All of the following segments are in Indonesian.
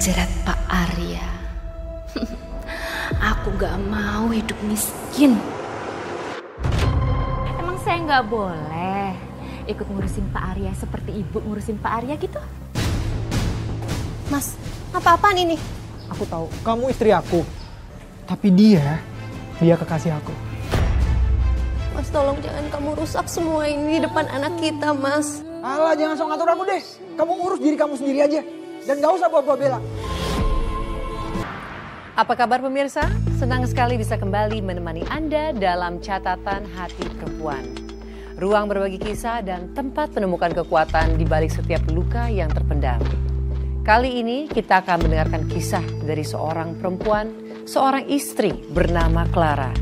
jerat Pak Arya. Aku gak mau hidup miskin. Emang saya nggak boleh ikut ngurusin Pak Arya seperti ibu ngurusin Pak Arya gitu? Mas, apa-apaan ini? Aku tahu kamu istri aku, tapi dia kekasih aku. Mas, tolong jangan kamu rusak semua ini di depan anak kita, Mas. Alah, jangan sok ngatur aku deh. Kamu urus diri kamu sendiri aja. Dan gak usah bawa-bawa bela. Apa kabar pemirsa? Senang sekali bisa kembali menemani Anda dalam Catatan Hati Perempuan. Ruang berbagi kisah dan tempat menemukan kekuatan di balik setiap luka yang terpendam. Kali ini kita akan mendengarkan kisah dari seorang perempuan, seorang istri bernama Clara.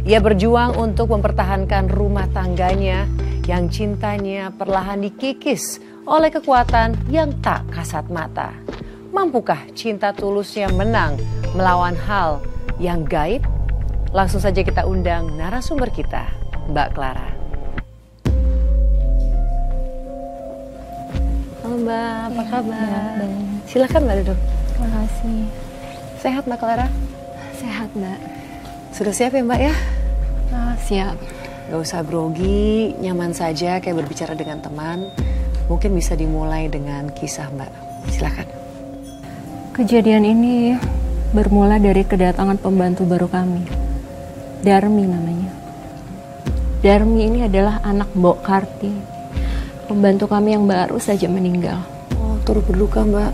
Ia berjuang untuk mempertahankan rumah tangganya yang cintanya perlahan dikikis oleh kekuatan yang tak kasat mata. Mampukah cinta tulusnya menang melawan hal yang gaib? Langsung saja kita undang narasumber kita, Mbak Clara. Halo Mbak, apa kabar? Silakan Mbak duduk. Terima kasih. Sehat Mbak Clara? Sehat Mbak. Sudah siap ya Mbak ya? Siap. Gak usah grogi, nyaman saja kayak berbicara dengan teman. Mungkin bisa dimulai dengan kisah Mbak. Silakan. Kejadian ini bermula dari kedatangan pembantu baru kami. Darmi namanya. Darmi ini adalah anak Mbok Karti, pembantu kami yang baru saja meninggal. Oh, turut berduka Mbak.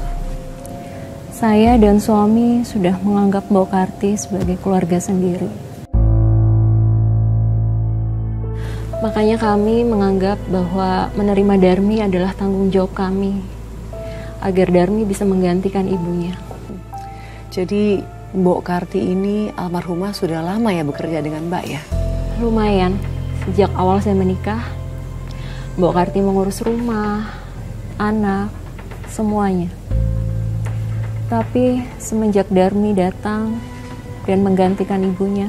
Saya dan suami sudah menganggap Mbok Karti sebagai keluarga sendiri. Makanya kami menganggap bahwa menerima Darmi adalah tanggung jawab kami, agar Darmi bisa menggantikan ibunya. Jadi Mbok Karti ini almarhumah sudah lama ya bekerja dengan Mbak ya? Lumayan, sejak awal saya menikah, Mbok Karti mengurus rumah, anak, semuanya. Tapi semenjak Darmi datang dan menggantikan ibunya,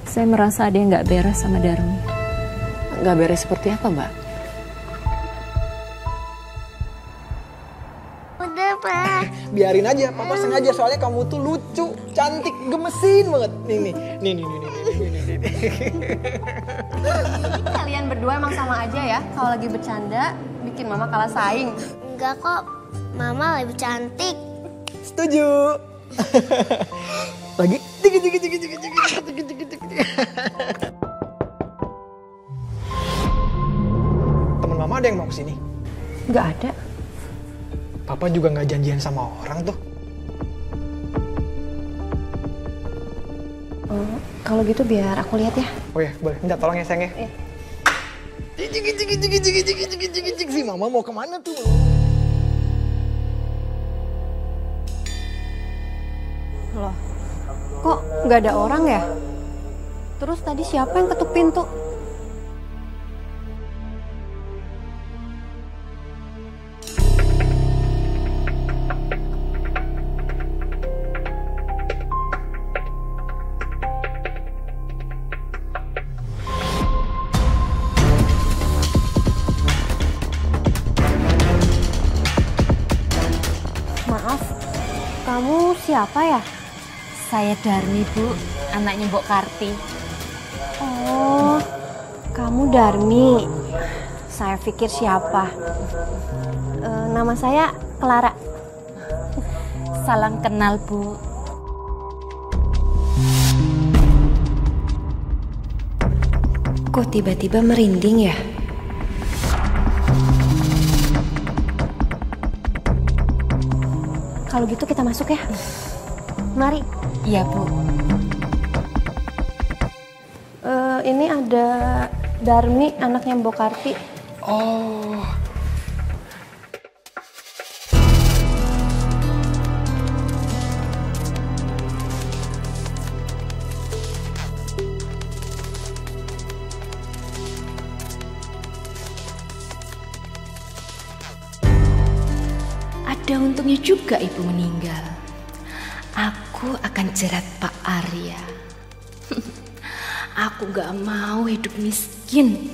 saya merasa ada yang gak beres sama Darmi. Gak beres seperti apa Mbak? Udah, Pak. Biarin aja, papa sengaja soalnya kamu tuh lucu, cantik, gemesin banget. Nih. Kalian berdua emang sama aja ya. Kalau lagi bercanda, bikin mama kalah saing. Enggak kok, mama lebih cantik. Setuju. Lagi teman mama ada yang mau kesini? Gak ada. Papa juga nggak janjian sama orang tuh. Kalau gitu biar aku lihat ya. Oh ya, boleh. Minta tolong ya sayang ya. Cik, si mama mau kemana tuh? Loh, kok nggak ada orang ya? Terus tadi siapa yang ketuk pintu? Maaf, kamu siapa ya? Saya Darmi Bu, anaknya Mbok Karti. Oh, kamu Darmi. Saya pikir siapa? Nama saya Clara. Salam kenal Bu. Kok tiba-tiba merinding ya? Kalau gitu kita masuk ya. Mari. Iya Bu. Ini ada Darmi, anaknya Mbok Karti. Oh. Ada untungnya juga ibu meninggal. Aku akan jerat Pak Arya. Aku gak mau hidup miskin.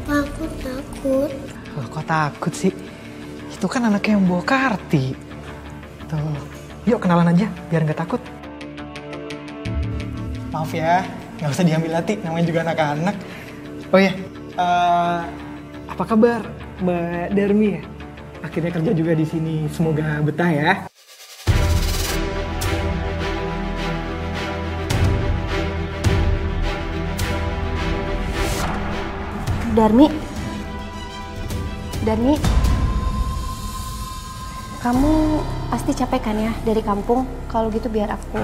Aku takut. Loh, kok takut sih? Itu Itu kan anaknya yang bawa Karti. Tuh, yuk kenalan aja biar nggak takut. Maaf ya, nggak usah diambil hati, namanya juga anak-anak. Oh ya, apa kabar Mbak Darmi ya? Akhirnya kerja juga di sini, semoga betah ya. Darmi, kamu pasti capek kan ya dari kampung? Kalau gitu biar aku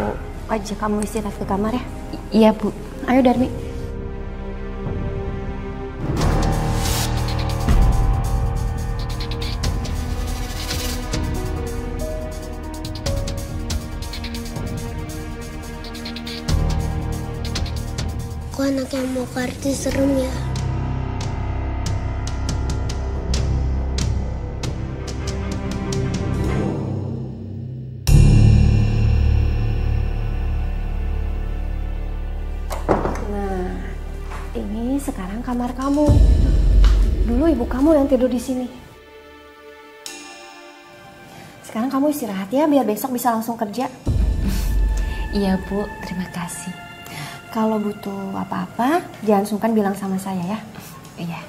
ajak kamu istirahat ke kamar ya. Iya, Bu. Ayo Darmi. Kok anak yang mau Karti serem ya? Nah, ini sekarang kamar kamu. Dulu ibu kamu yang tidur di sini. Sekarang kamu istirahat ya, biar besok bisa langsung kerja. Iya, Bu. Terima kasih. Kalau butuh apa-apa, jangan sungkan bilang sama saya ya. Iya.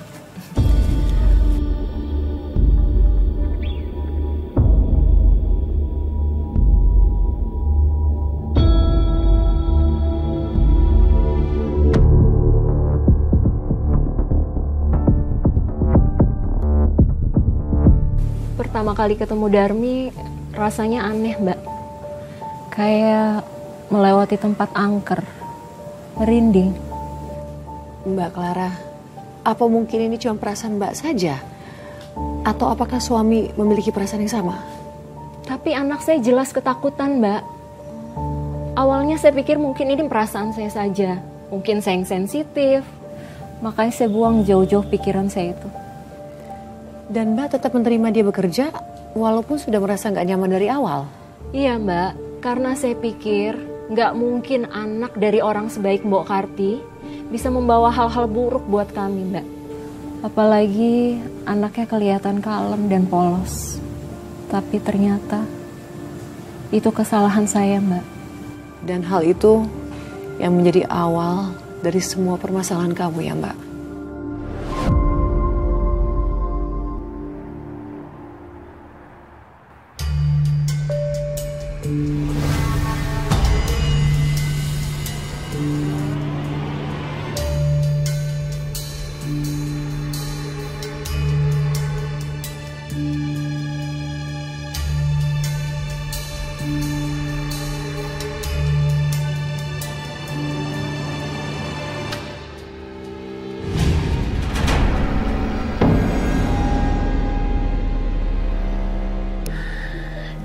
Pertama kali ketemu Darmi, rasanya aneh, Mbak. Kayak melewati tempat angker, merinding. Mbak Clara, apa mungkin ini cuma perasaan Mbak saja? Atau apakah suami memiliki perasaan yang sama? Tapi anak saya jelas ketakutan, Mbak. Awalnya saya pikir mungkin ini perasaan saya saja. Mungkin saya yang sensitif. Makanya saya buang jauh-jauh pikiran saya itu. Dan Mbak tetap menerima dia bekerja walaupun sudah merasa nggak nyaman dari awal? Iya, Mbak. Karena saya pikir nggak mungkin anak dari orang sebaik Mbok Karti bisa membawa hal-hal buruk buat kami, Mbak. Apalagi anaknya kelihatan kalem dan polos. Tapi ternyata itu kesalahan saya, Mbak. Dan hal itu yang menjadi awal dari semua permasalahan kamu ya, Mbak.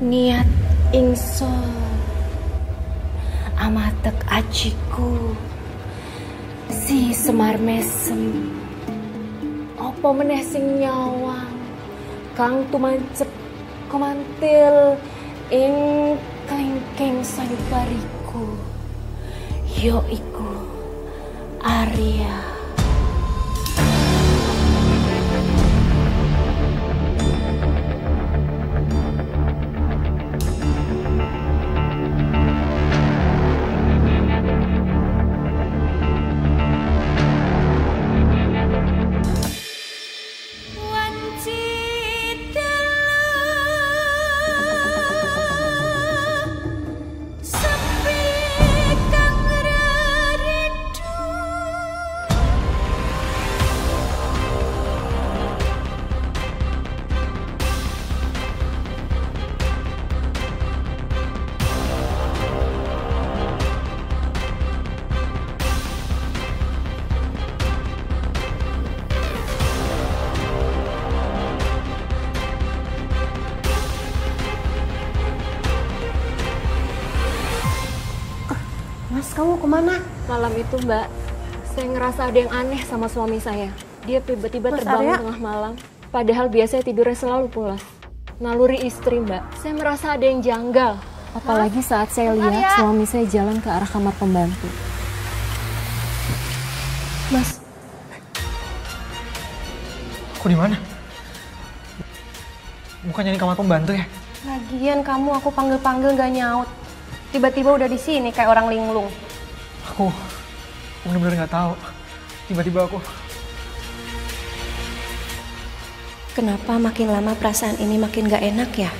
Niat ingsun amatek ajiku si Semar Mesem apa meneh sing nyawang kang tumancep kemantil ing klengkeng sayubariku yo iku Arya. Mas, kamu kemana? Malam itu, Mbak, saya ngerasa ada yang aneh sama suami saya. Dia tiba-tiba Mas terbangun Arya? tengah malam. Padahal biasanya tidurnya selalu pulas. Naluri istri, Mbak. Saya merasa ada yang janggal. Apalagi saat saya lihat suami saya jalan ke arah kamar pembantu. Mas, Aku di mana? bukannya ini kamar pembantu ya? Lagian kamu aku panggil-panggil gak nyaut. Tiba-tiba udah di sini kayak orang linglung. Aku bener-bener nggak tahu. Tiba-tiba aku. Kenapa makin lama perasaan ini makin gak enak ya?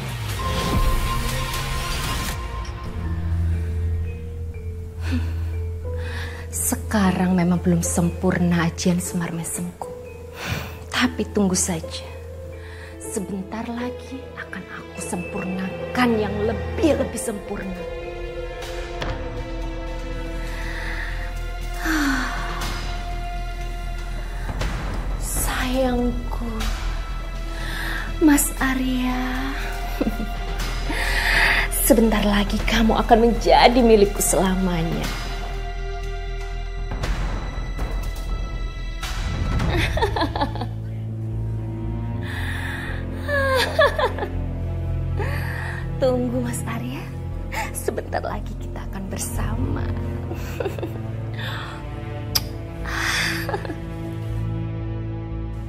Sekarang memang belum sempurna ajian Semar Mesemku. Tapi tunggu saja. Sebentar lagi akan aku sempurnakan yang lebih sempurna. Sayangku, Mas Arya. Sebentar lagi kamu akan menjadi milikku selamanya. Tunggu Mas Arya, sebentar lagi kita akan bersama.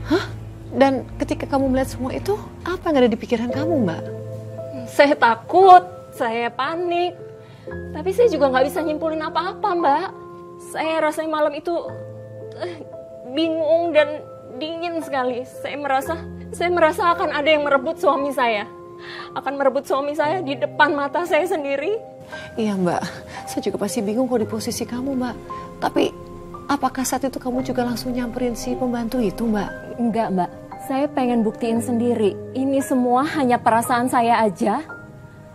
Hah? Dan ketika kamu melihat semua itu, apa yang ada di pikiran kamu, Mbak? Saya takut, saya panik. Tapi saya juga nggak bisa nyimpulin apa-apa, Mbak. Saya rasanya malam itu bingung dan dingin sekali. Saya merasa akan ada yang merebut suami saya. Akan merebut suami saya di depan mata saya sendiri. Iya, Mbak. Saya juga pasti bingung kalau di posisi kamu, Mbak. Tapi apakah saat itu kamu juga langsung nyamperin si pembantu itu, Mbak? Enggak, Mbak. Saya pengen buktiin sendiri. Ini semua hanya perasaan saya aja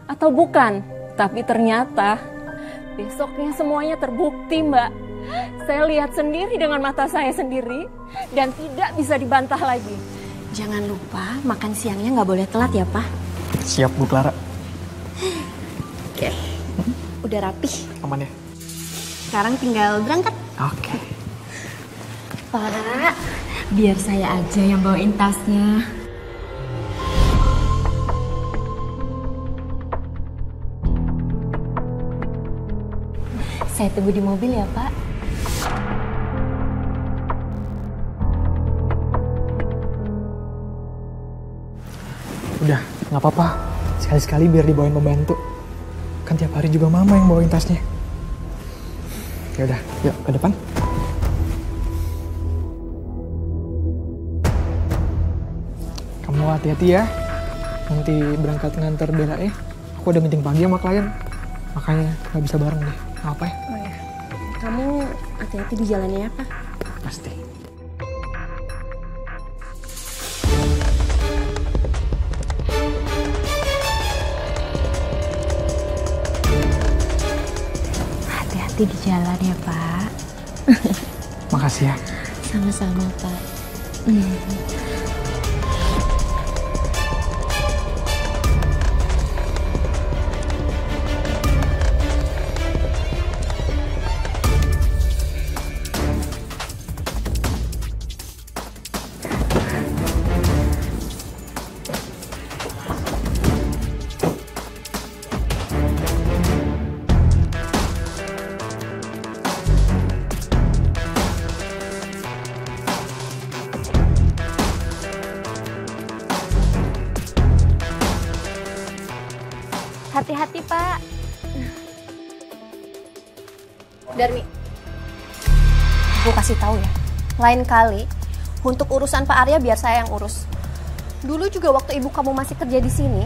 atau bukan? Tapi ternyata besoknya semuanya terbukti, Mbak. Saya lihat sendiri dengan mata saya sendiri dan tidak bisa dibantah lagi. Jangan lupa makan siangnya nggak boleh telat ya, Pak. Siap, Bu Clara. Oke. Udah rapih. Aman ya? Sekarang tinggal berangkat. Oke. Pak, biar saya aja yang bawain tasnya. Saya tunggu di mobil ya, Pak. Udah, nggak apa-apa. Sekali-sekali biar dibawain pembantu. Kan tiap hari juga mama yang bawain tasnya. Ya udah, yuk ke depan. Kamu hati-hati ya. Nanti berangkat nganter Bella ya. Aku ada meeting pagi sama klien. Makanya nggak bisa bareng deh. Apa ya? Oh ya. Kamu hati-hati di jalannya ya, Pak. Pasti. Hati-hati di jalan ya, Pak. Makasih ya. Sama-sama, Pak. Hati-hati, Pak. Darmi, gue kasih tahu ya. Lain kali, untuk urusan Pak Arya biar saya yang urus. Dulu juga waktu ibu kamu masih kerja di sini,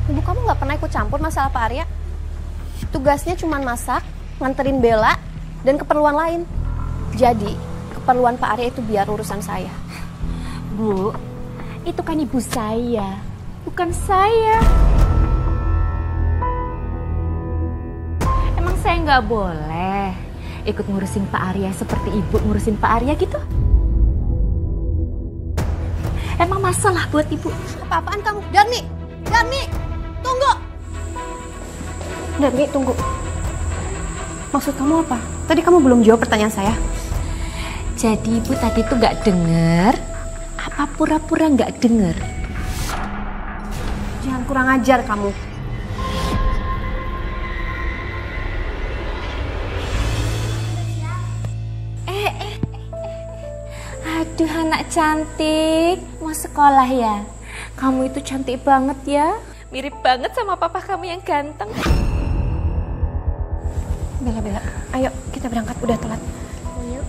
ibu kamu nggak pernah ikut campur masalah Pak Arya. Tugasnya cuma masak, nganterin Bella, dan keperluan lain. Jadi, keperluan Pak Arya itu biar urusan saya. Bu, itu kan ibu saya, bukan saya. Emang saya nggak boleh ikut ngurusin Pak Arya seperti ibu ngurusin Pak Arya gitu? Emang masalah buat ibu? Apa-apaan kamu? Darmi! Darmi! Tunggu! Darmi, tunggu. Maksud kamu apa? Tadi kamu belum jawab pertanyaan saya. Jadi ibu tadi tuh nggak dengar? Apa pura-pura nggak dengar? Jangan kurang ajar kamu. Aduh anak cantik, mau sekolah ya? Kamu itu cantik banget ya. Mirip banget sama papa kamu yang ganteng. Bella, ayo kita berangkat, udah telat. Ayo.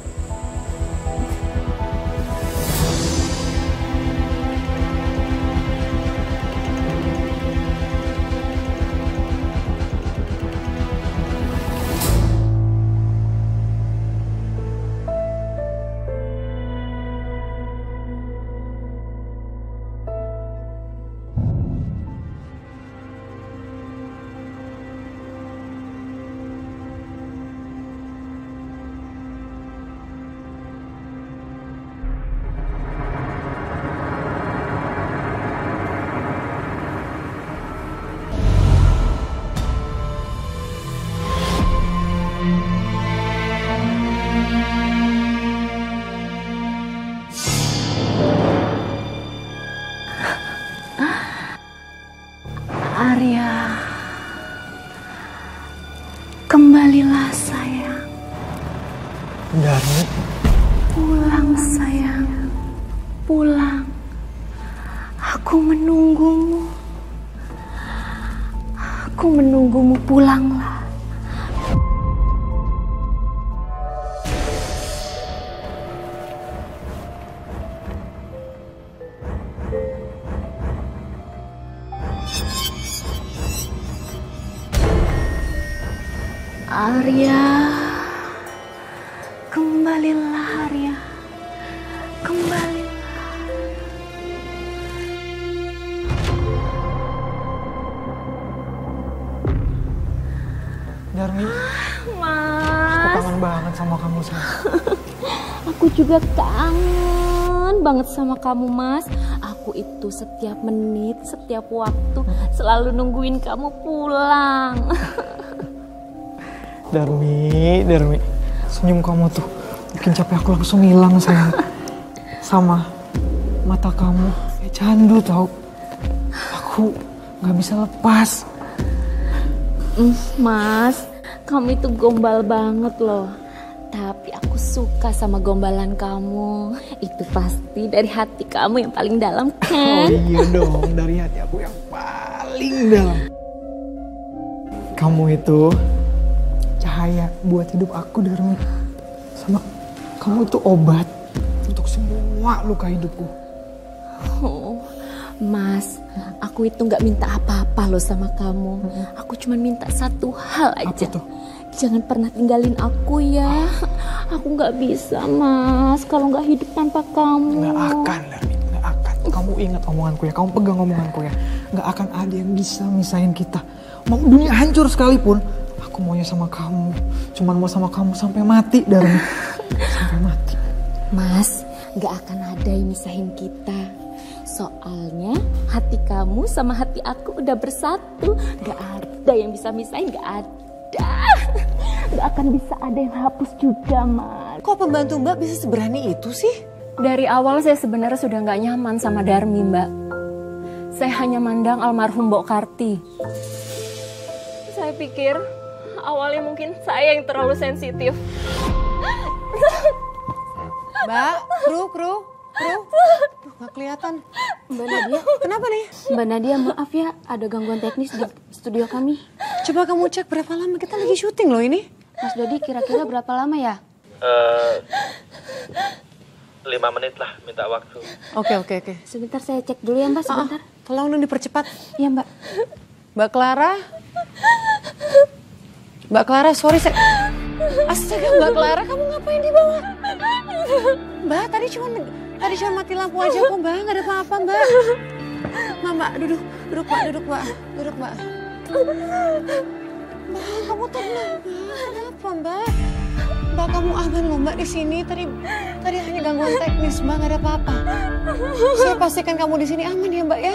Arya, kembalilah sayang. Darmi. Pulang sayang, pulang. Aku menunggumu. Aku menunggumu, pulanglah. Arya, kembalilah Arya, kembalilah. Darmi, Mas, aku kangen banget sama kamu sayang. aku juga kangen banget sama kamu Mas. Aku itu setiap menit, setiap waktu selalu nungguin kamu pulang. Darmi, senyum kamu tuh bikin capek aku langsung hilang sayang. Sama mata kamu kayak candu tau. Aku gak bisa lepas. Mas, kamu itu gombal banget loh. Tapi aku suka sama gombalan kamu. Itu pasti dari hati kamu yang paling dalam kan? Oh iya dong, dari hati aku yang paling dalam. Kamu itu cahaya buat hidup aku, Darmi. Sama kamu itu obat untuk semua luka hidupku. Oh, Mas, aku itu gak minta apa-apa loh sama kamu. Aku cuma minta satu hal aja. Apa tuh? Jangan pernah tinggalin aku ya. Aku gak bisa Mas kalau gak hidup tanpa kamu. Gak akan, Darmi, gak akan. Kamu ingat omonganku ya, kamu pegang omonganku ya. Gak akan ada yang bisa misahin kita. Mau dunia hancur sekalipun, aku maunya sama kamu. Cuman mau sama kamu sampai mati, Darmi. Sampai mati. Mas, gak akan ada yang misahin kita. Soalnya hati kamu sama hati aku udah bersatu. Gak ada yang bisa misahin, gak ada. Gak akan bisa ada yang hapus juga, Mas. Kok pembantu Mbak bisa seberani itu sih? Dari awal saya sebenarnya sudah gak nyaman sama Darmi, Mbak. Saya hanya mandang almarhum Mbok Karti. Saya pikir awalnya mungkin saya yang terlalu sensitif. Mbak, kru. Nggak kelihatan. Mbak Nadia, Kenapa nih? Mbak Nadia maaf ya, ada gangguan teknis di studio kami. Coba kamu cek berapa lama kita lagi syuting loh ini. Mas Dodi kira-kira berapa lama ya? 5 menit lah, minta waktu. Oke. Sebentar saya cek dulu ya Mbak, sebentar. Tolong dong dipercepat. Iya Mbak. Mbak Clara, sorry saya... Astaga, Mbak Clara, kamu ngapain di bawah? Mbak, tadi cuma mati lampu aja kok, Mbak. Nggak ada apa-apa, Mbak. Mbak, duduk, Mbak. Mbak, kamu tenang, Mbak. Kenapa, Mbak? Mbak, kamu aman loh, Mbak, di sini. Tadi hanya gangguan teknis, Mbak. Nggak ada apa-apa. Saya pastikan kamu di sini aman ya, Mbak, ya.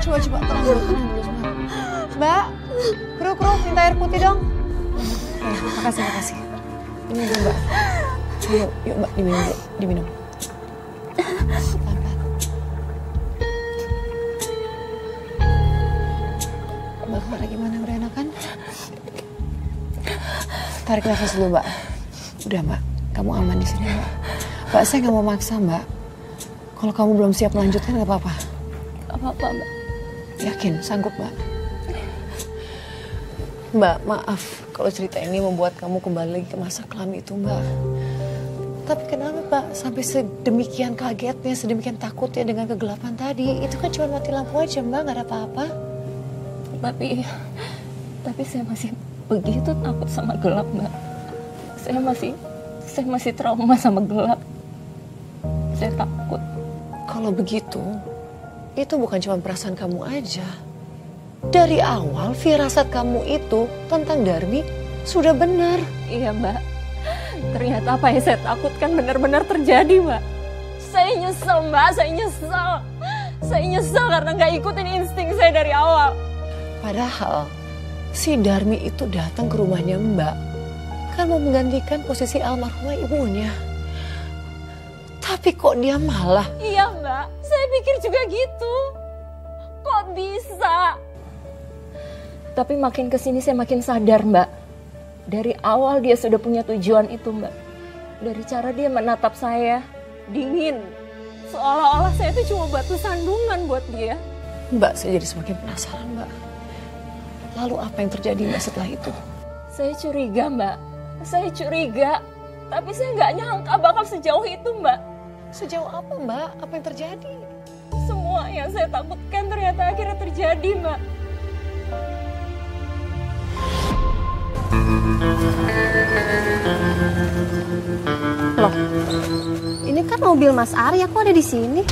Coba, tenang dulu, sebentar. Mbak, kru, minta air putih dong. Makasih. Ini dulu, Mbak. Yuk, Mbak, diminum. Mbak Clara gimana, udah enakan? Tarik nafas dulu, Mbak. Udah, Mbak, kamu aman di sini, Mbak. Mbak, saya nggak mau maksa, Mbak. Kalau kamu belum siap melanjutkan, nggak apa-apa. apa-apa, Mbak. Yakin sanggup, Mbak? Mbak, maaf kalau cerita ini membuat kamu kembali lagi ke masa kelam itu, Mbak. Tapi kenapa, Mbak, sampai sedemikian kagetnya, sedemikian takutnya dengan kegelapan tadi? Itu kan cuma mati lampu aja, Mbak, nggak ada apa-apa. Tapi saya masih begitu takut sama gelap, Mbak. Saya masih trauma sama gelap. Saya takut. Kalau begitu, itu bukan cuma perasaan kamu aja. Dari awal, firasat kamu itu tentang Darmi sudah benar. Iya, Mbak. Ternyata apa yang saya takutkan benar-benar terjadi, Mbak. Saya nyesel, Mbak. Saya nyesel karena nggak ikutin insting saya dari awal. Padahal, si Darmi itu datang ke rumahnya Mbak. Kan mau menggantikan posisi almarhumah ibunya. Tapi kok dia malah... Iya, Mbak. Saya pikir juga gitu. Kok bisa? Tapi makin kesini saya makin sadar, Mbak. Dari awal dia sudah punya tujuan itu, Mbak. Dari cara dia menatap saya, dingin. Seolah-olah saya itu cuma batu sandungan buat dia. Mbak, saya jadi semakin penasaran, Mbak. Lalu apa yang terjadi, Mbak, setelah itu? Saya curiga, Mbak. Saya curiga. Tapi saya nggak nyangka bakal sejauh itu, Mbak. Sejauh apa, Mbak? Apa yang terjadi? Semua yang saya takutkan ternyata akhirnya terjadi, Mbak. Loh, ini kan mobil Mas Arya, kok ada di sini?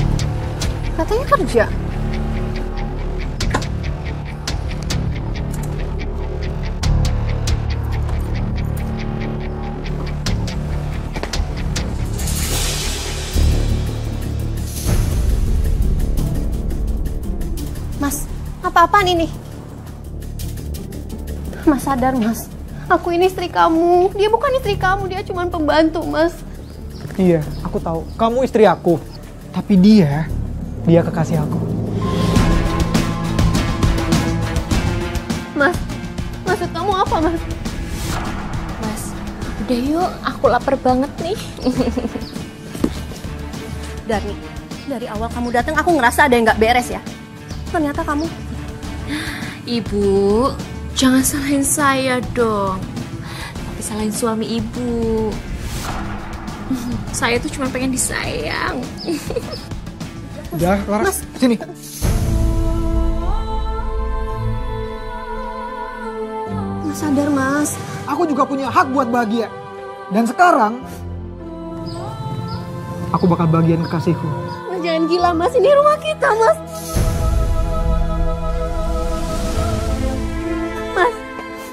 Katanya kerja. Mas, apa-apaan ini? Mas sadar, Mas. Aku ini istri kamu. Dia bukan istri kamu, dia cuma pembantu, Mas. Iya, aku tahu. Kamu istri aku. Tapi dia kekasih aku. Mas, maksud kamu apa, Mas? Mas, udah yuk. Aku lapar banget nih. Dari awal kamu datang aku ngerasa ada yang nggak beres ya. Ternyata kamu... Ibu, jangan salahin saya dong. Tapi salahin suami ibu. Saya tuh cuma pengen disayang. Udah, Laras, sini. Mas sadar, Mas. Aku juga punya hak buat bahagia. Dan sekarang, aku bakal bagian kekasihku. Mas jangan gila, Mas. Ini rumah kita, Mas.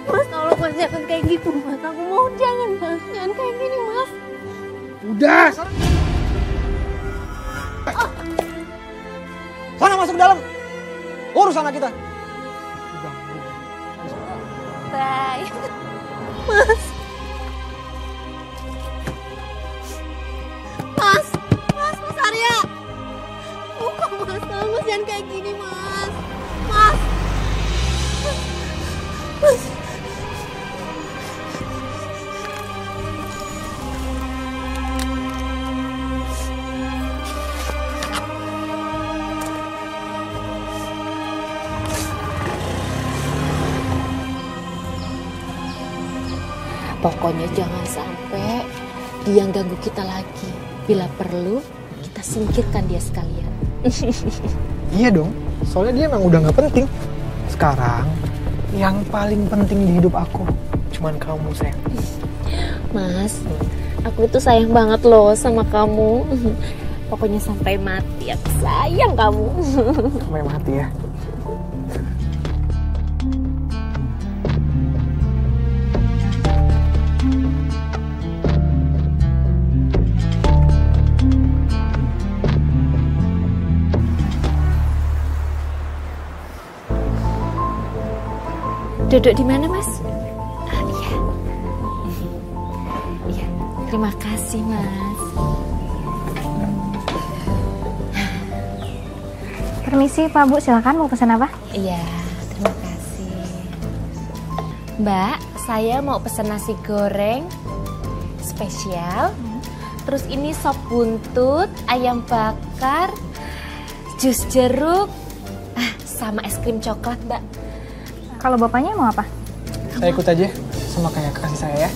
Mas, tolong Mas jangan kayak gitu, Mas. Aku mau jangan, Mas. Jangan kayak gini, Mas. Udah, sana masuk ke dalam. Urus anak kita. Bye. Mas. Mas Arya. Bukan, Mas. Tolong, Mas jangan kayak gini, Mas. Mas. Pokoknya jangan sampai dia ganggu kita lagi. Bila perlu, kita singkirkan dia sekalian. Iya dong, soalnya dia emang udah gak penting. Sekarang, yang paling penting di hidup aku cuman kamu, sayang. Mas, aku itu sayang banget loh sama kamu. Pokoknya sampai mati aku sayang kamu. Sampai mati ya. Duduk di mana, Mas? Iya. Iya, terima kasih, Mas. Permisi Pak Bu, silakan mau pesan apa? Iya, terima kasih. Mbak, saya mau pesan nasi goreng spesial. Terus ini sop buntut, ayam bakar, jus jeruk, sama es krim coklat, Mbak. Kalau bapaknya mau apa? Saya ikut aja sama kayak kekasih saya ya.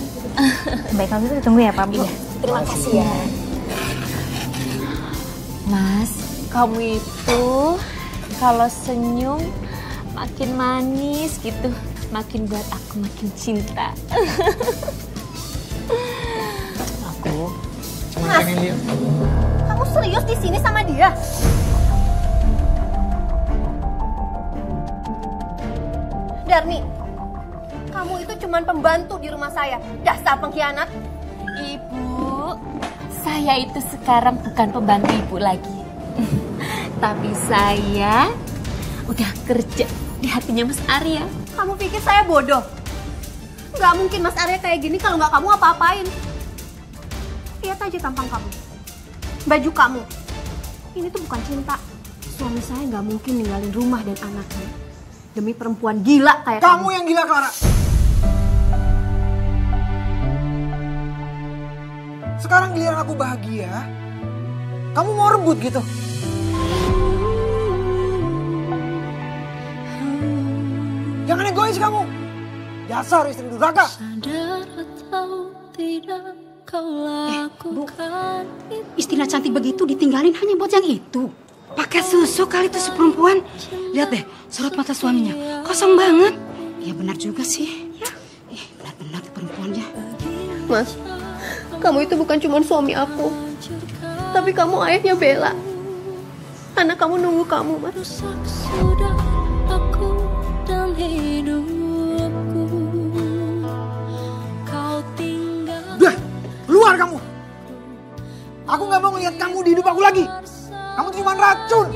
Baik, kalau gitu ditunggu ya Pak Bu. Iya, terima kasih ya. Mas, kamu itu kalau senyum makin manis gitu, makin buat aku makin cinta. Aku cuma pengen lihat. Kamu serius di sini sama dia? Darmi, kamu itu cuma pembantu di rumah saya. Dasar pengkhianat. Ibu, saya itu sekarang bukan pembantu ibu lagi. Tapi saya udah kerja di hatinya Mas Arya. Kamu pikir saya bodoh? Nggak mungkin Mas Arya kayak gini kalau nggak kamu apa-apain. Lihat aja tampang kamu, baju kamu. Ini tuh bukan cinta. Suami saya nggak mungkin ninggalin rumah dan anaknya demi perempuan gila kayak kamu. Kamu yang gila, Clara. Sekarang giliran aku bahagia, kamu mau rebut gitu? Jangan egois kamu. Dasar istri durhaka. Bu, istilah cantik begitu ditinggalin hanya buat yang itu. Pakai susu kali itu si perempuan. Lihat deh, sorot mata suaminya. Kosong banget. Ya benar juga sih. Ya. Benar-benar perempuannya. Mas, kamu itu bukan cuma suami aku, tapi kamu ayahnya Bella. Anak kamu nunggu kamu, Mas. Sudah aku dan hidupku, kau tinggal. Udah, keluar kamu. Aku nggak mau ngeliat kamu di hidup aku lagi. Kamu tuh cuma racun.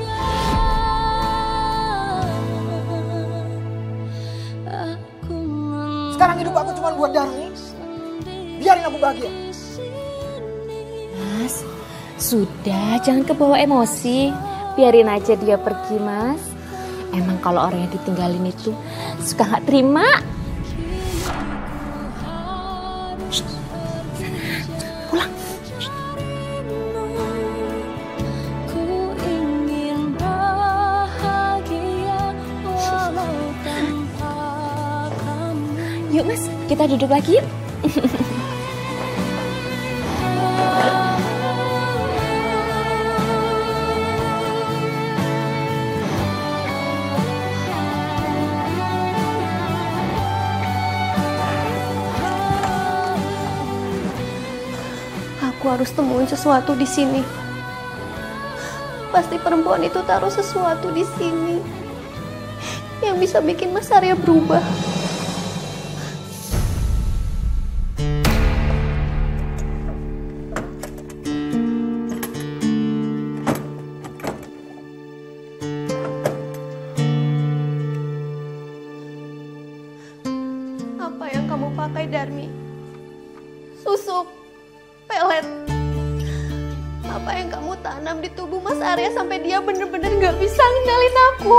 Sekarang hidup aku cuma buat Darmi. Biarin aku bahagia. Mas, sudah jangan kebawa emosi. Biarin aja dia pergi, Mas. Emang kalau orang yang ditinggalin itu suka nggak terima. Pulang. Yuk Mas, kita duduk lagi yuk. Aku harus temuin sesuatu di sini. Pasti perempuan itu taruh sesuatu di sini yang bisa bikin Mas Arya berubah. Apa yang kamu pakai, Darmi? Susuk, pelet. Apa yang kamu tanam di tubuh Mas Arya sampai dia bener-bener gak bisa ngendalin aku?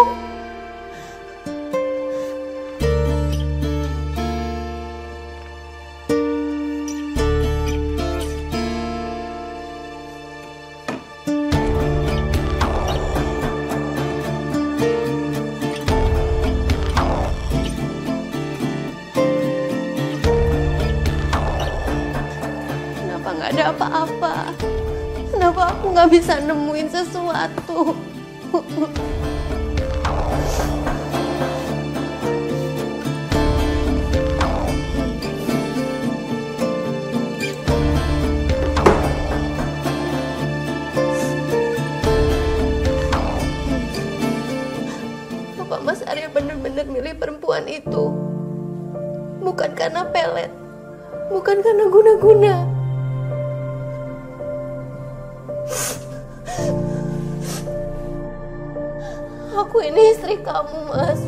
Kenapa gak ada apa-apa? Kenapa aku gak bisa nemuin sesuatu? Apa Mas Arya bener-bener milih perempuan itu? Bukan karena pelet, bukan karena guna-guna. Aku ini istri kamu, Mas.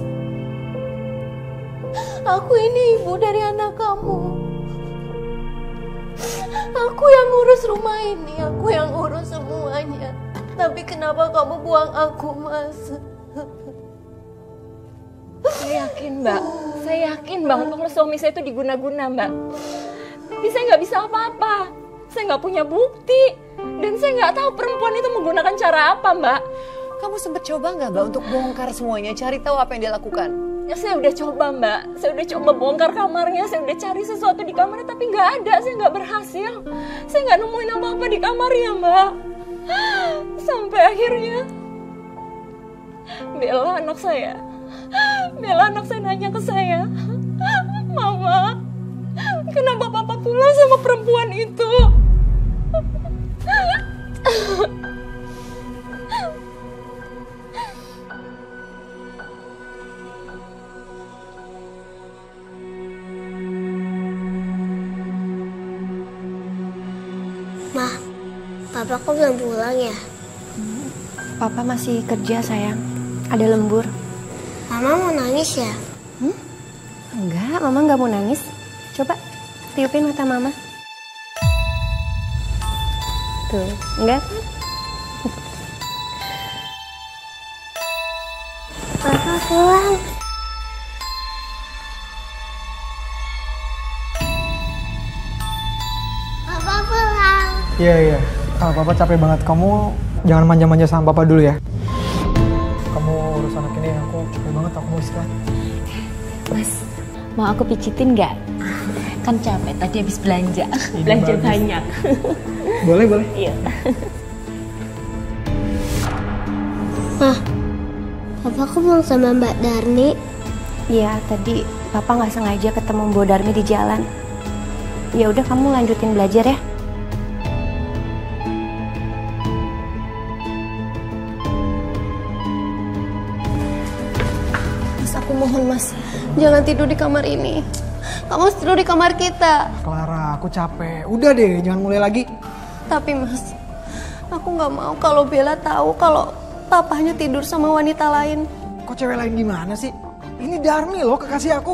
Aku ini ibu dari anak kamu. Aku yang ngurus rumah ini, aku yang ngurus semuanya. Tapi kenapa kamu buang aku, Mas? Saya yakin, Mbak. Saya yakin banget kalau suami saya itu diguna-guna, Mbak. Tapi saya nggak bisa apa-apa. Saya nggak punya bukti. Dan saya nggak tahu perempuan itu menggunakan cara apa, Mbak. Kamu sempat coba nggak Mbak untuk bongkar semuanya, cari tahu apa yang dia lakukan? Ya saya udah coba Mbak, saya udah coba bongkar kamarnya, saya udah cari sesuatu di kamarnya tapi nggak ada, saya nggak berhasil. Saya nggak nemuin apa-apa di kamarnya Mbak. Sampai akhirnya Bella anak saya nanya ke saya, Mama, kenapa Papa pulang sama perempuan itu? Ma, Papa kok belum pulang ya? Papa masih kerja sayang, ada lembur. Mama mau nangis ya? Enggak, Mama nggak mau nangis. Coba tiupin mata Mama. Tuh, enggak? Papa pulang. Papa pulang. Iya. Papa capek banget. Kamu jangan manja-manja sama Papa dulu ya. Kamu urus anak ini, aku capek banget, aku mau istirahat. Mas, mau aku pijitin nggak? Kan capek tadi habis belanja. Belanja bagus. banyak. Boleh. Iya. Ma, Papa kok pulang sama Mbak Darni? Iya, tadi Papa nggak sengaja ketemu Mbak Darmi di jalan. Ya udah kamu lanjutin belajar ya. Mas, aku mohon Mas, jangan tidur di kamar ini. Kamu harus tidur di kamar kita. Clara, aku capek. Udah deh, jangan mulai lagi. Tapi Mas, aku nggak mau kalau Bella tahu kalau papahnya tidur sama wanita lain. Kok cewek lain gimana sih? Ini Darmi loh, kekasih aku.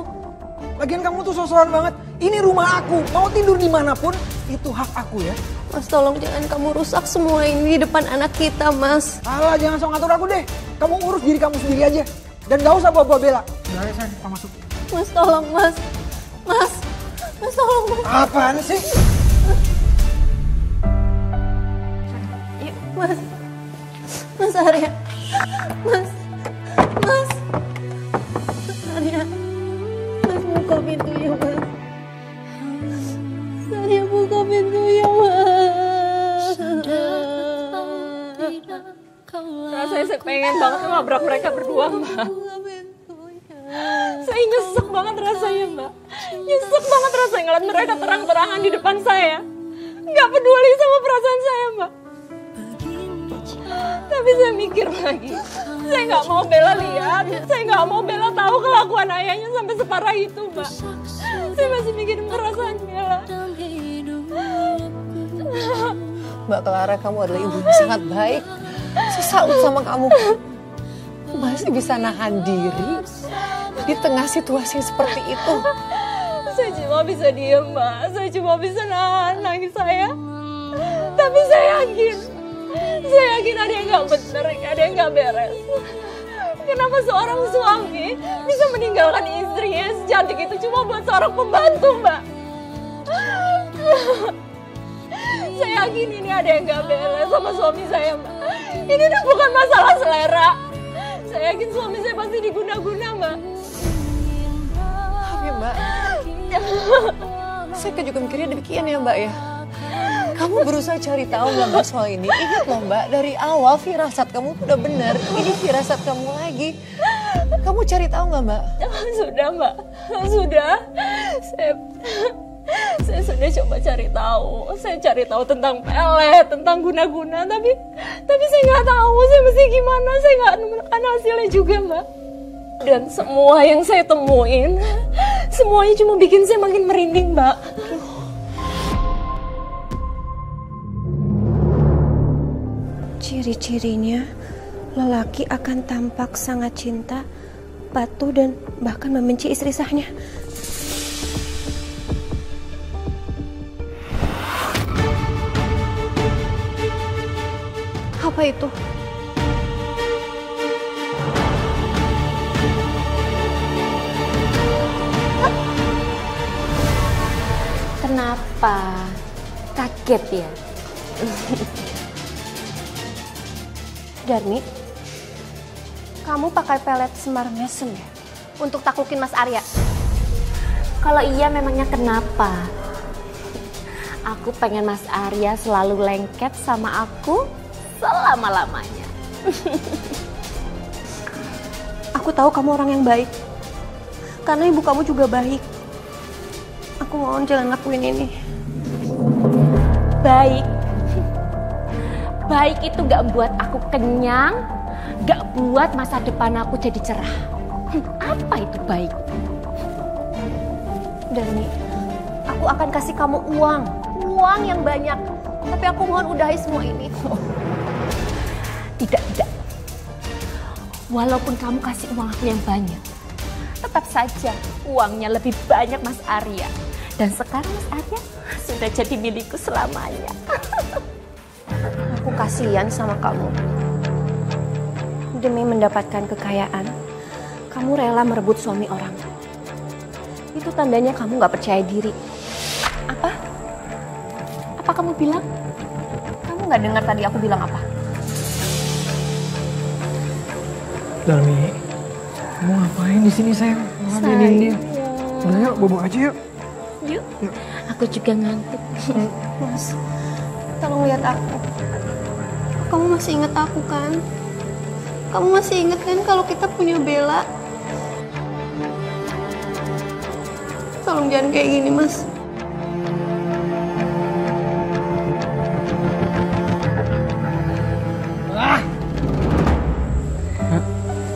Lagian kamu tuh sosokan banget. Ini rumah aku, mau tidur dimanapun, itu hak aku ya. Mas, tolong jangan kamu rusak semua ini di depan anak kita, Mas. Alah, jangan sok ngatur aku deh. Kamu urus diri kamu sendiri aja. Dan gak usah bawa-bawa Bella. Udah ya sayang, kita masuk. Mas, tolong Mas. Mas tolong Mas. Apaan sih? Yuk, Mas Arya. Mas Arya. Mas buka pintunya, Mas. Arya buka pintunya, Mas. Rasanya saya pengen banget ngelabrak mereka berdua, Mbak. Saya nyesek banget rasanya, Mbak. Nyesek banget rasanya ngeliat mereka terang-terangan di depan saya. Nggak peduli sama perasaan saya, Mbak. Tapi saya mikir lagi, saya nggak mau Bella lihat, saya nggak mau Bella tahu kelakuan ayahnya sampai separah itu, Mbak. Saya masih mikirin perasaan Bella. Mbak Clara, kamu adalah ibu yang sangat baik. Saya salut sama kamu. Masih bisa nahan diri di tengah situasi seperti itu. Saya cuma bisa diem, Mbak. Saya cuma bisa nahan nangis saya. Tapi saya yakin ada yang nggak benar, ada yang nggak beres. Kenapa seorang suami bisa meninggalkan istrinya secantik itu cuma buat seorang pembantu, Mbak? Saya yakin ini ada yang nggak beres sama suami saya, Mbak. Ini udah bukan masalah selera. Saya yakin suami saya pasti diguna-guna, Mbak. Tapi Mbak, saya juga mikirnya demikian ya Mbak ya. Kamu berusaha cari tahu nggak Mbak soal ini? Ingat loh Mbak, dari awal firasat kamu tuh udah benar. Ini firasat kamu lagi. Kamu cari tahu nggak Mbak? Sudah Mbak, sudah. Saya sudah coba cari tahu. Saya cari tahu tentang pelet, tentang guna-guna. Tapi saya nggak tahu. Saya mesti gimana? Saya nggak menemukan hasilnya juga Mbak. Dan semua yang saya temuin, semuanya cuma bikin saya makin merinding Mbak. Ciri-cirinya, lelaki akan tampak sangat cinta, patuh, dan bahkan membenci istri sahnya. Apa itu? Kenapa? Kaget ya? Darmi, Kamu pakai pelet semar mesem ya? Untuk taklukin Mas Arya? Kalau iya memangnya kenapa? Aku pengen Mas Arya selalu lengket sama aku selama-lamanya. Aku tahu kamu orang yang baik. Karena ibu kamu juga baik. Aku mohon jangan lakuin ini. Baik. Baik itu gak buat aku kenyang, gak buat masa depan aku jadi cerah. Apa itu baik? Darmi, aku akan kasih kamu uang yang banyak. Tapi aku mohon udahi semua ini. Tidak. Walaupun kamu kasih uang aku yang banyak, tetap saja uangnya lebih banyak Mas Arya. Dan sekarang Mas Arya sudah jadi milikku selamanya. Aku kasihan sama kamu. Demi mendapatkan kekayaan, kamu rela merebut suami orang. Itu tandanya kamu gak percaya diri. Apa? Apa kamu bilang? Kamu gak dengar tadi aku bilang apa? Darmi, mau ngapain di sini sayang? Ngeladenin dia. Udah yuk, bobo aja yuk. Yuk. Aku juga ngantuk. Mas, tolong lihat aku. Kamu masih ingat aku kan? Kamu masih ingat kan kalau kita punya Bella? Tolong jangan kayak gini, Mas.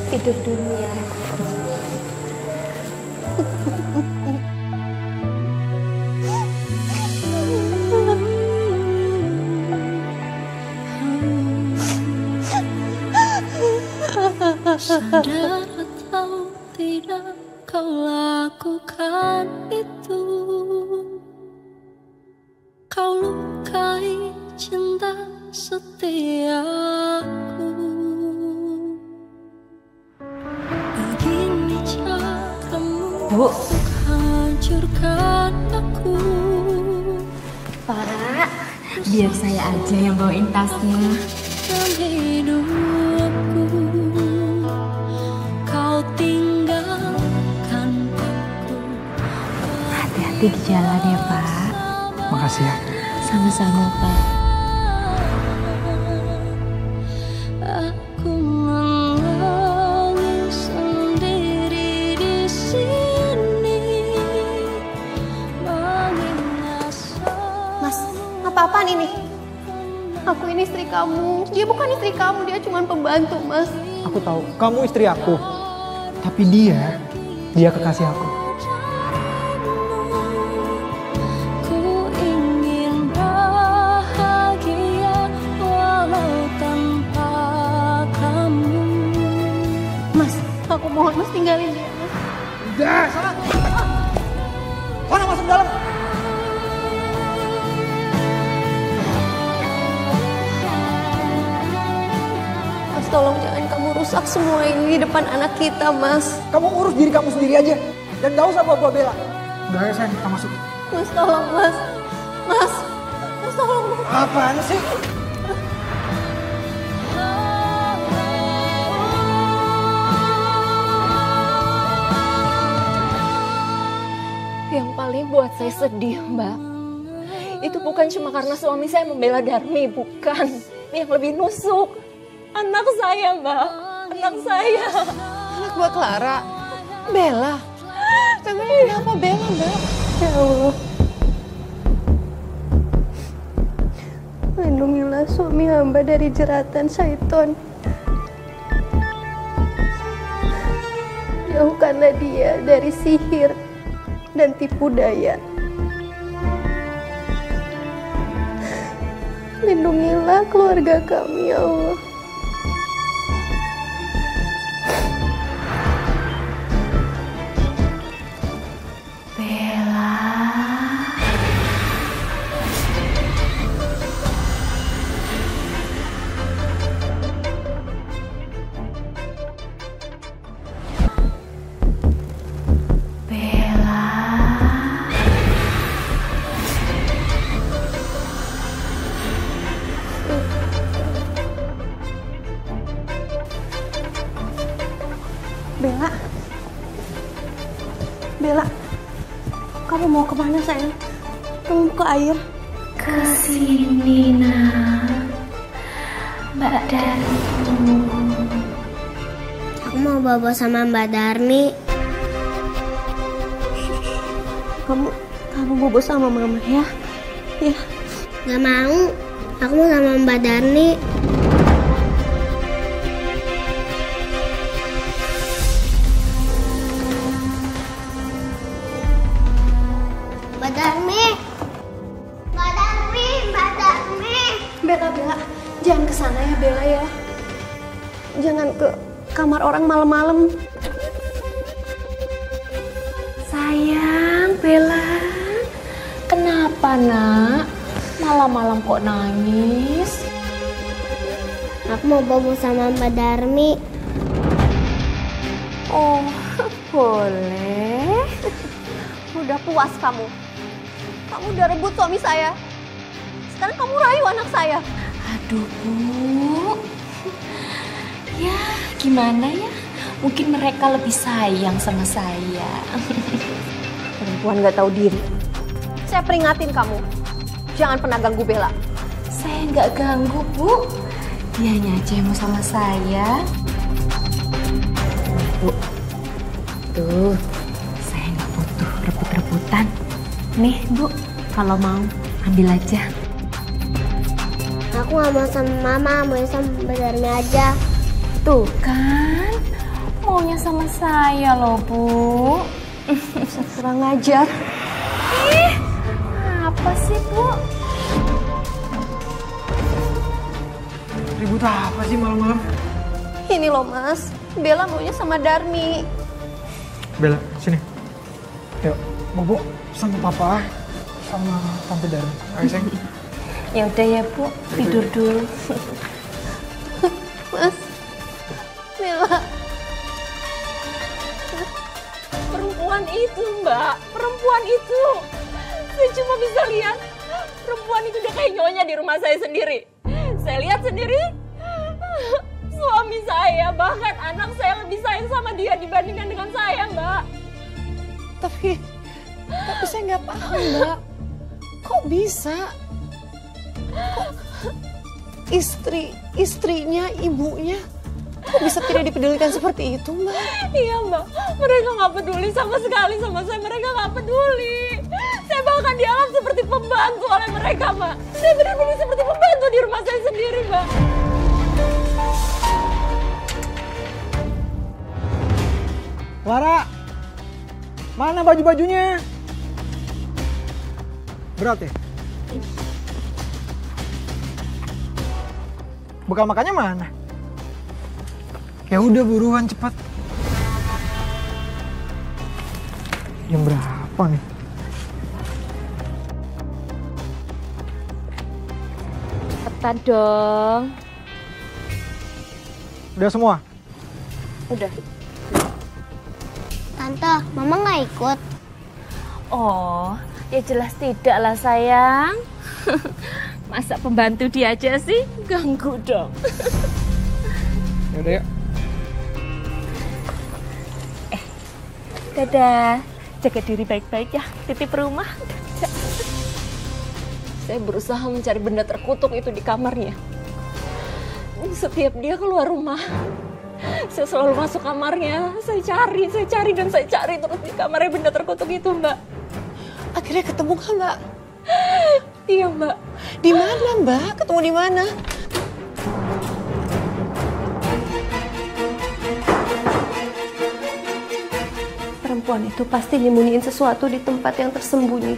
Tidur dulu ya. Sadar atau tidak kau lakukan itu. Kau lukai cinta setiaku. Begini caramu Bu. hancurkan aku. Pak, biar saya aja yang bawain tasnya. Dalam hidupku kau tinggalkan aku. Hati-hati di jalan ya Pak. Makasih ya. Sama-sama Pak. Aku menangis sendiri di sini. Mas, apa-apaan ini? Aku ini istri kamu. Dia bukan istri kamu, dia cuma pembantu, Mas. Aku tahu, kamu istri aku. Tapi dia kekasih aku. Ku ingin bahagia walau tanpa kamu. Mas, aku mohon Mas tinggalin dia, Mas. Udah, sana. Sana masuk dalam. Mas, tolong jangan kamu rusak semua ini di depan anak kita, Mas. Kamu urus diri kamu sendiri aja. Dan gak usah bawa Bella. Udah ya sayang, kita masuk. Mas, tolong, Mas. Mas, tolong. Apaan sih? Yang paling buat saya sedih, Mbak, itu bukan cuma karena suami saya membela Darmi, bukan. Yang lebih nusuk, anak saya, Mbak. Anak saya. Anak Mbak Clara. Bella. Kenapa Bella, Mbak? Ya Allah. Lindungilah suami hamba dari jeratan syaitan. Jauhkanlah dia dari sihir dan tipu daya. Lindungilah keluarga kami, ya Allah. Bella, kamu mau kemana sayang? Kamu ke air? Kesini nak, Mbak Darmi. Aku mau bobo sama Mbak Darmi. Kamu bobo sama mama ya? Ya. Gak mau. Aku mau sama Mbak Darmi. Mbak Darmi. Mbak Darmi. Mbak Darmi. Bella, jangan ke sana ya Bella ya. Jangan ke kamar orang malam-malam. Sayang, Bella. Kenapa nak? Malam-malam kok nangis? Aku mau bobo sama Mbak Darmi. Oh, boleh. Udah puas kamu. Kamu udah rebut suami saya. Sekarang kamu rayu anak saya. Aduh, Bu. Ya, gimana ya? Mungkin mereka lebih sayang sama saya. Perempuan gak tahu diri. Saya peringatin kamu. Jangan pernah ganggu Bella. Saya nggak ganggu, Bu. Dianya aja yang mau sama saya. Bu, tuh, saya nggak butuh rebut-rebutan. Nih, Bu, kalau mau ambil aja. Aku gak mau sama mama, mau sama Mbak Darmi aja. Tuh kan, maunya sama saya loh, Bu. Kurang ajar. Apa sih, Bu? Ribut apa sih malam-malam? Ini loh Mas, Bella maunya sama Darmi. Bella, sini. Yuk, bobo sama papa, sama tante Darmi. Ayo sayang. Ya udah ya, Bu, tidur dulu. Mas, Bella. Perempuan itu, Mbak. Perempuan itu. Saya cuma bisa lihat perempuan itu udah kayak nyonya di rumah saya sendiri. Saya lihat sendiri suami saya, bahkan anak saya lebih sayang sama dia dibandingkan dengan saya, Mbak. Tapi saya nggak paham, Mbak. Kok bisa? Kok istrinya, ibunya, kok bisa tidak dipedulikan seperti itu, Mbak? Iya, Mbak. Mereka nggak peduli sama sekali sama saya. Mereka nggak peduli. Saya bahkan dianggap seperti pembantu oleh mereka, Mbak. Saya benar-benar seperti pembantu di rumah saya sendiri, Mbak. Clara, mana baju-bajunya? Berat ya? Bekal makannya mana? Ya udah buruan cepat. Jam berapa nih? Cepetan dong. Udah semua? Udah. Tante, mama gak ikut? Oh, ya jelas tidak lah sayang. Masa pembantu dia aja sih? Ganggu dong. Yaudah yuk. Dadah. Jaga diri baik-baik ya. Titip rumah. Saya berusaha mencari benda terkutuk itu di kamarnya. Setiap dia keluar rumah, saya selalu masuk kamarnya. Saya cari dan saya cari terus di kamarnya benda terkutuk itu, Mbak. Akhirnya ketemu kan, Mbak? Iya, Mbak. Di mana, Mbak? Ketemu di mana? Perempuan itu pasti nyembunyiin sesuatu di tempat yang tersembunyi.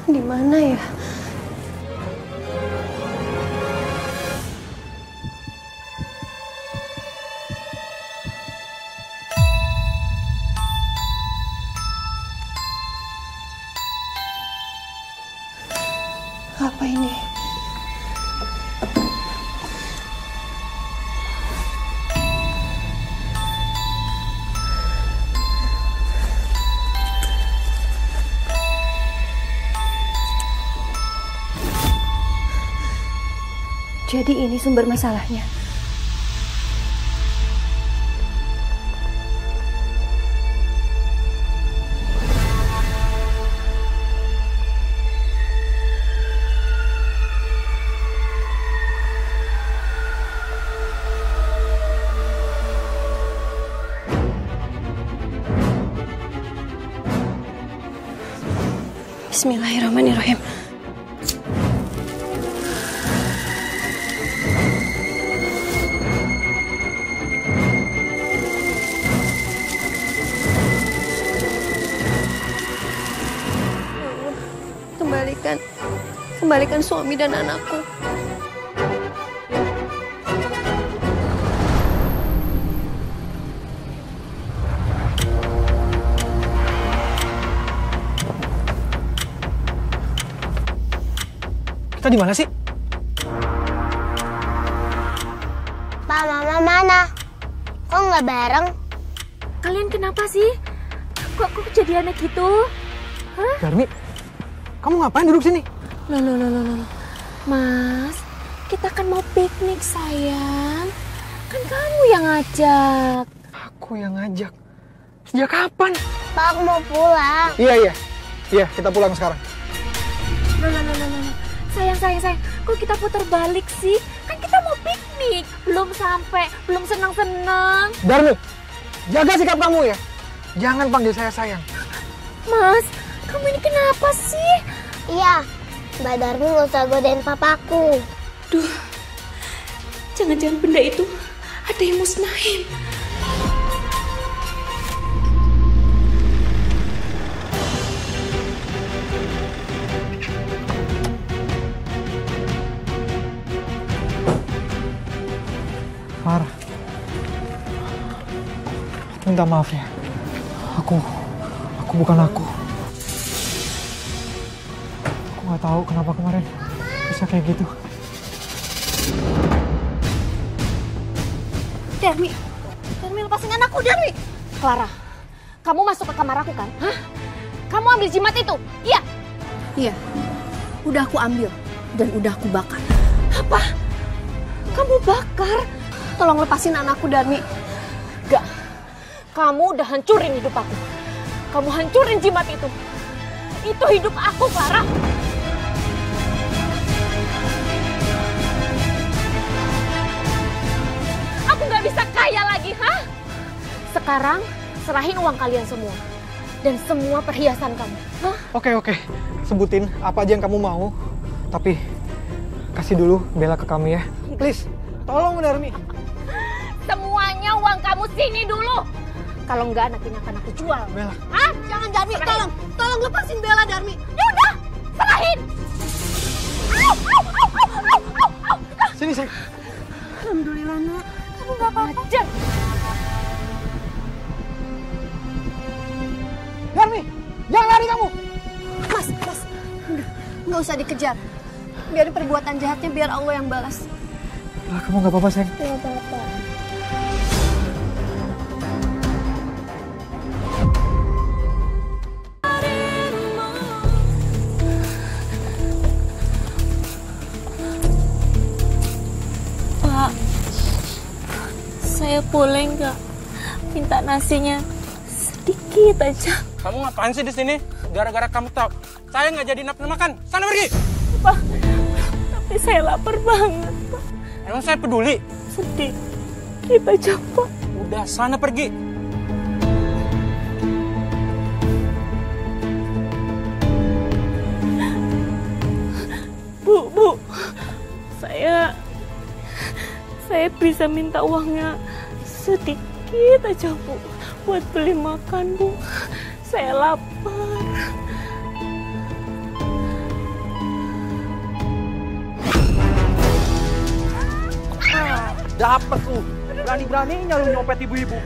Di mana ya? Apa ini? Jadi ini sumber masalahnya. Bismillahirrahmanirrahim. Kembalikan suami dan anakku. Kita di mana sih? Pak, Mama mana? Kok nggak bareng? Kalian kenapa sih? Kok kejadiannya gitu? Hah? Darmi, kamu ngapain duduk sini? Loh. Mas, kita kan mau piknik sayang. Kan kamu yang ngajak. Aku yang ngajak. Sejak kapan? Pak, aku mau pulang. Iya, kita pulang sekarang. Loh. Sayang. Kok kita putar balik sih? Kan kita mau piknik. Belum sampai, belum senang-senang. Darmi, jaga sikap kamu ya. Jangan panggil saya sayang. Mas, kamu ini kenapa sih? Iya, Mbak Darmi nggak usah godain papaku. Duh, jangan-jangan benda itu ada yang musnahin. Farah, minta maaf ya. Aku bukan aku. Aku nggak tahu kenapa kemarin bisa kayak gitu. Darmi, lepasin anakku, Darmi. Clara, kamu masuk ke kamar aku kan? Hah? Kamu ambil jimat itu? Iya. Iya, udah aku ambil dan udah aku bakar. Apa? Kamu bakar? Tolong lepasin anakku, Darmi. Gak, kamu udah hancurin hidup aku. Kamu hancurin jimat itu. Itu hidup aku, Clara. Aku gak bisa kaya lagi, hah? Sekarang serahin uang kalian semua. Dan semua perhiasan kamu. Hah? Oke. Sebutin apa aja yang kamu mau. Tapi kasih dulu Bella ke kami ya. Please, tolong Darmi. Semuanya uang kamu sini dulu. Kalau enggak anak ini akan aku jual. Bella. Hah? Jangan, Darmi. Tolong lepasin Bella, Darmi. Yaudah, serahin. Sini, sayang. Alhamdulillah, Nak. Kamu gak apa-apa. Darmi, jangan lari kamu. Mas. Nggak usah dikejar. Biar perbuatan jahatnya biar Allah yang balas. Lah, kamu gak apa-apa, sayang. Nggak apa-apa. Pak, saya boleh nggak minta nasinya sedikit aja? Kamu ngapain sih di sini? Gara-gara kamu tahu saya nggak jadi nafsu makan. Sana pergi. Pak, tapi saya lapar banget, Pak. Emang saya peduli? Sedikit aja, Pak. Udah, sana pergi. Bu, saya bisa minta uangnya sedikit aja, Bu, buat beli makan, Bu. Saya lapar. Dapat tuh. Berani-beraninya lu nyopet ibu-ibu.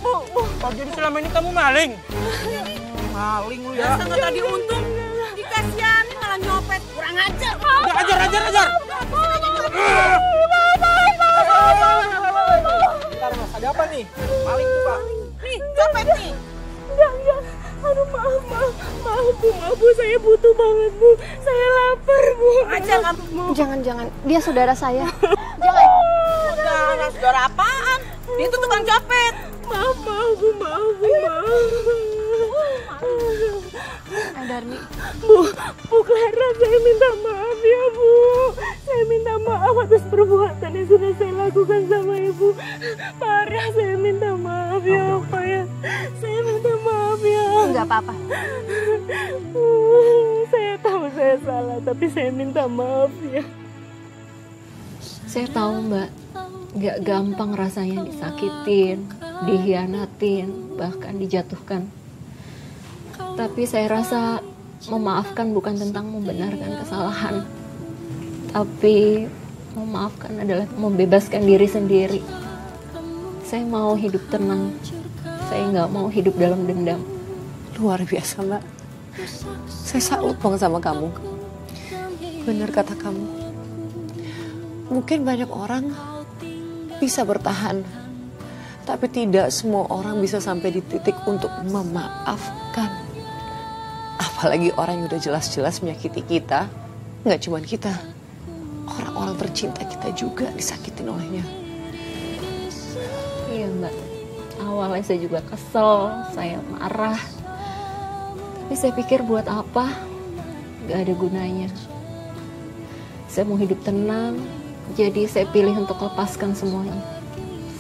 Bu. Kok jadi selama ini kamu maling? Maling lu ya. Masa tadi untung dikasihanin malah nyopet. Kurang ajar. Ajar. Bentar, Mas. Ada apa nih? Maling tuh, Pak. Nih, copet nih. Enggak. Aduh, maaf. Maaf Bu, saya butuh banget Bu. Saya lapar Bu. Jangan. Dia saudara saya. Jangan. Saudara, saudara apaan? Dia tuh tukang copet. Maaf Bu. Darmi. Bu Clara, saya minta maaf ya Bu. Saya minta maaf atas perbuatan yang sudah saya lakukan sama Ibu. Parah, saya minta maaf ya Pak ya. Saya minta maaf ya. Enggak apa-apa. Saya tahu saya salah, tapi saya minta maaf ya. Saya tahu Mbak, gak gampang rasanya disakitin, dihianatin, bahkan dijatuhkan. Tapi saya rasa memaafkan bukan tentang membenarkan kesalahan. Tapi memaafkan adalah membebaskan diri sendiri. Saya mau hidup tenang. Saya nggak mau hidup dalam dendam. Luar biasa Mbak. Saya salut banget sama kamu. Benar kata kamu. Mungkin banyak orang bisa bertahan. Tapi tidak semua orang bisa sampai di titik untuk memaafkan. Apalagi orang yang udah jelas-jelas menyakiti kita. Nggak cuma kita. Orang-orang tercinta kita juga disakitin olehnya. Iya Mbak. Awalnya saya juga kesel, saya marah. Tapi saya pikir buat apa? Gak ada gunanya. Saya mau hidup tenang, jadi saya pilih untuk lepaskan semuanya.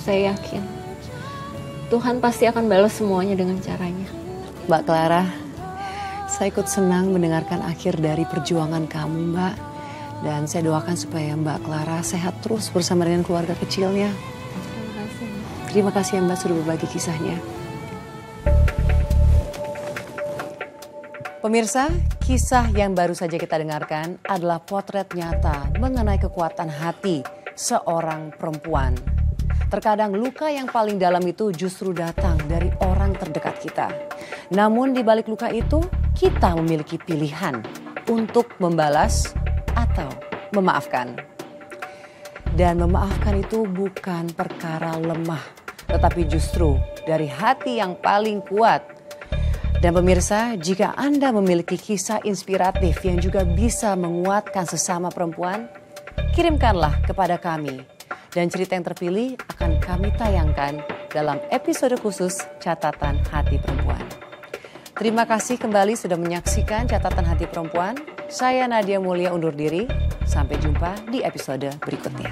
Saya yakin Tuhan pasti akan balas semuanya dengan caranya. Mbak Clara, saya ikut senang mendengarkan akhir dari perjuangan kamu Mbak. Dan saya doakan supaya Mbak Clara sehat terus bersama dengan keluarga kecilnya. Terima kasih ya Mbak sudah berbagi kisahnya. Pemirsa, kisah yang baru saja kita dengarkan adalah potret nyata mengenai kekuatan hati seorang perempuan. Terkadang luka yang paling dalam itu justru datang dari orang terdekat kita. Namun di balik luka itu, kita memiliki pilihan untuk membalas atau memaafkan. Dan memaafkan itu bukan perkara lemah, tetapi justru dari hati yang paling kuat. Dan pemirsa, jika Anda memiliki kisah inspiratif yang juga bisa menguatkan sesama perempuan, kirimkanlah kepada kami. Dan cerita yang terpilih akan kami tayangkan dalam episode khusus Catatan Hati Perempuan. Terima kasih kembali sudah menyaksikan Catatan Hati Perempuan. Saya Nadia Mulia undur diri. Sampai jumpa di episode berikutnya.